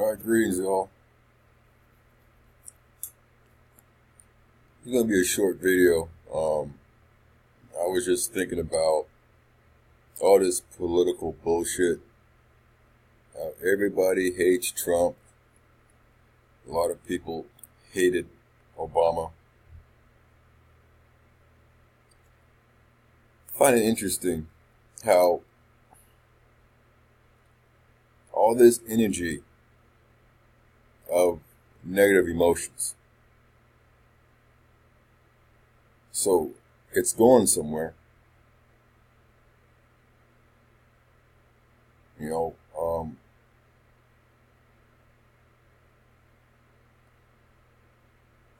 Alright, greetings y'all. It's gonna be a short video. I was just thinking about all this political bullshit. Everybody hates Trump. A lot of people hated Obama. I find it interesting how all this energy of negative emotions, so it's going somewhere, you know.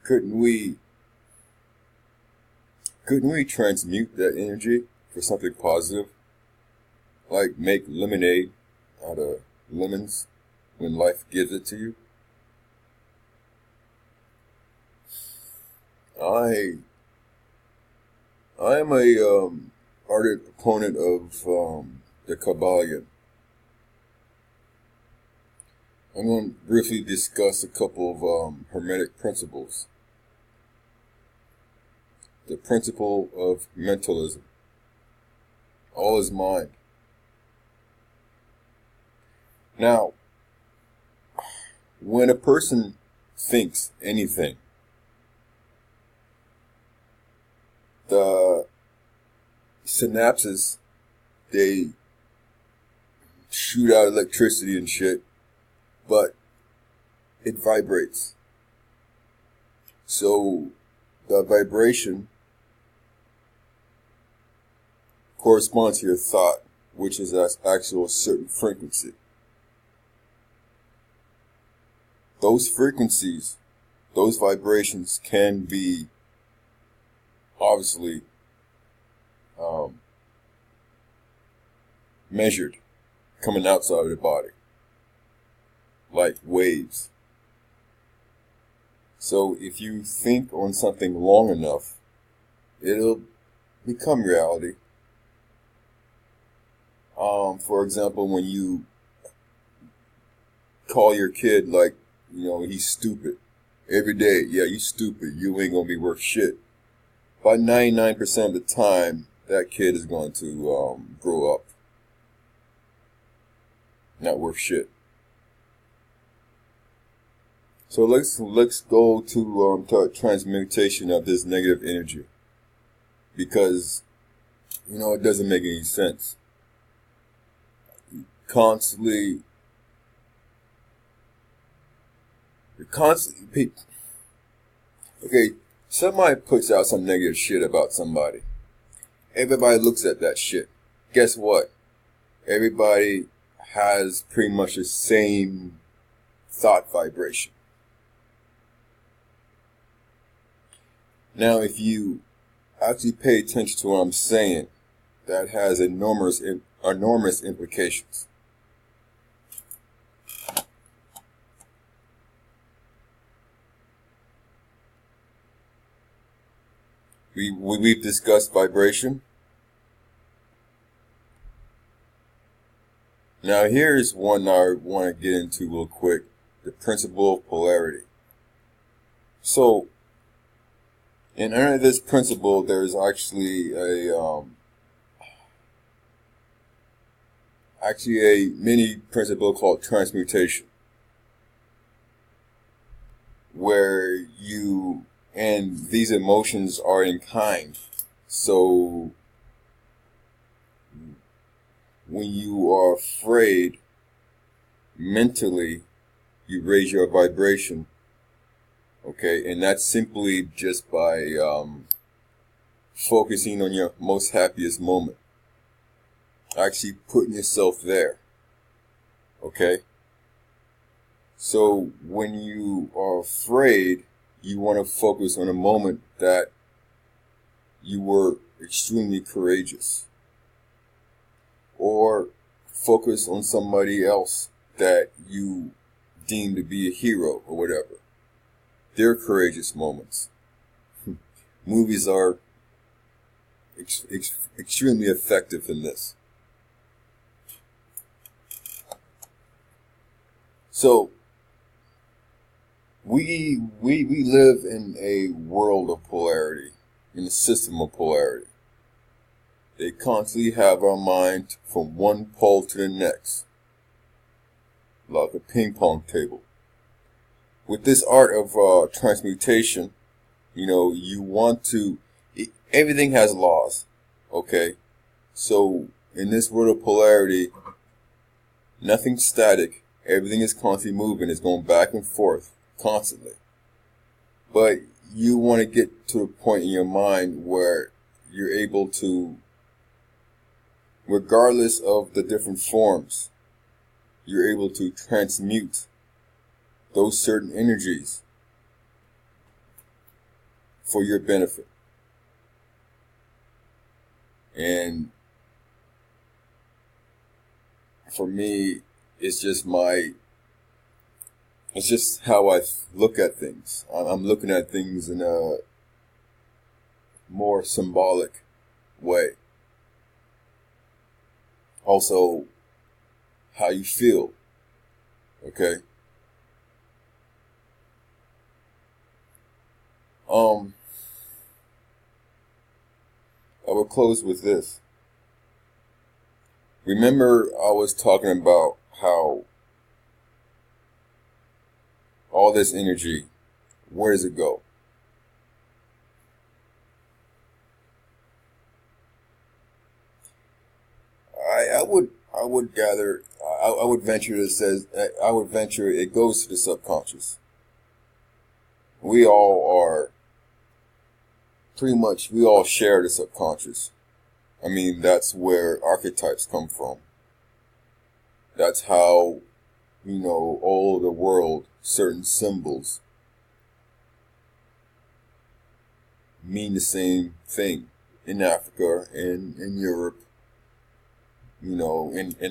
Couldn't we transmute that energy for something positive, like make lemonade out of lemons when life gives it to you? I am a ardent opponent of the Kabbalion. I'm going to briefly discuss a couple of Hermetic principles. The principle of mentalism. All is mind. Now, when a person thinks anything, the synapses, they shoot out electricity and shit, but it vibrates. So the vibration corresponds to your thought, which is actually a certain frequency. Those frequencies, those vibrations can be obviously measured coming outside of the body, like waves. So if you think on something long enough, it'll become reality. For example, when you call your kid, like, you know, he's stupid every day. Yeah, you stupid. You ain't gonna be worth shit. About 99% of the time, that kid is going to grow up not worth shit. So let's go to transmutation of this negative energy, because, you know, it doesn't make any sense. You're constantly, okay, somebody puts out some negative shit about somebody. Everybody looks at that shit. Guess what? Everybody has pretty much the same thought vibration. Now, if you actually pay attention to what I'm saying, that has enormous implications. We've discussed vibration. Now here's one I want to get into real quick. The principle of polarity. So, and under this principle, there's actually a mini principle called transmutation, where and these emotions are in kind. So when you are afraid, mentally, you raise your vibration. Okay, and that's simply just by focusing on your most happiest moment. Actually putting yourself there. Okay? So when you are afraid, you want to focus on a moment that you were extremely courageous. Or focus on somebody else that you deem to be a hero or whatever. Their courageous moments. Movies are extremely effective in this. So we live in a world of polarity, in a system of polarity. They constantly have our mind from one pole to the next, like a ping pong table. With this art of transmutation, you want to, everything has laws, okay? So in this world of polarity, nothing's static. Everything is constantly moving. It's going back and forth constantly. But you want to get to a point in your mind where you're able to, regardless of the different forms, you're able to transmute those certain energies for your benefit. And for me, it's just how I look at things. I'm looking at things in a more symbolic way. Also, how you feel, okay? I will close with this. Remember, I was talking about how all this energy, where does it go? I would gather, I would venture it goes to the subconscious. We all share the subconscious. I mean, that's where archetypes come from. That's how, all over the world, certain symbols mean the same thing in Africa and in Europe, in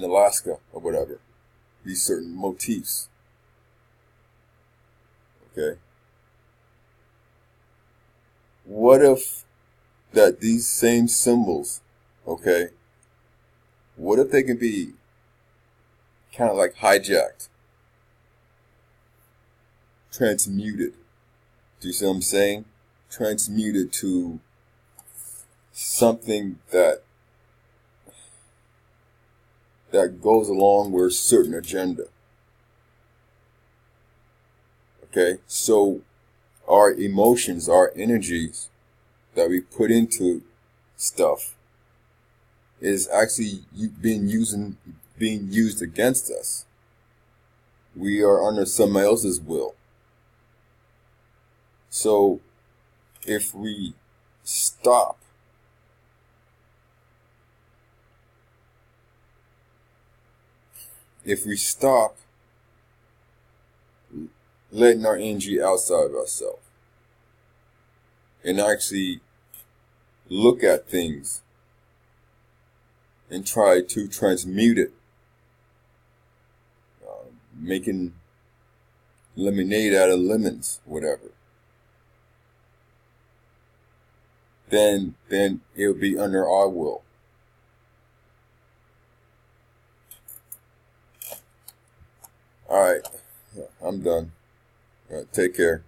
Alaska or whatever. These certain motifs. Okay? What if that these same symbols, okay, what if they can be kind of like hijacked, transmuted? Do you see what I'm saying? Transmuted to something that goes along with a certain agenda. Okay, so our emotions, our energies that we put into stuff is actually being used against us. We are under somebody else's will. So if we stop letting our energy outside of ourselves and actually look at things and try to transmute it, making lemonade out of lemons, whatever, then it'll be under our will. All right, I'm done. All right, take care.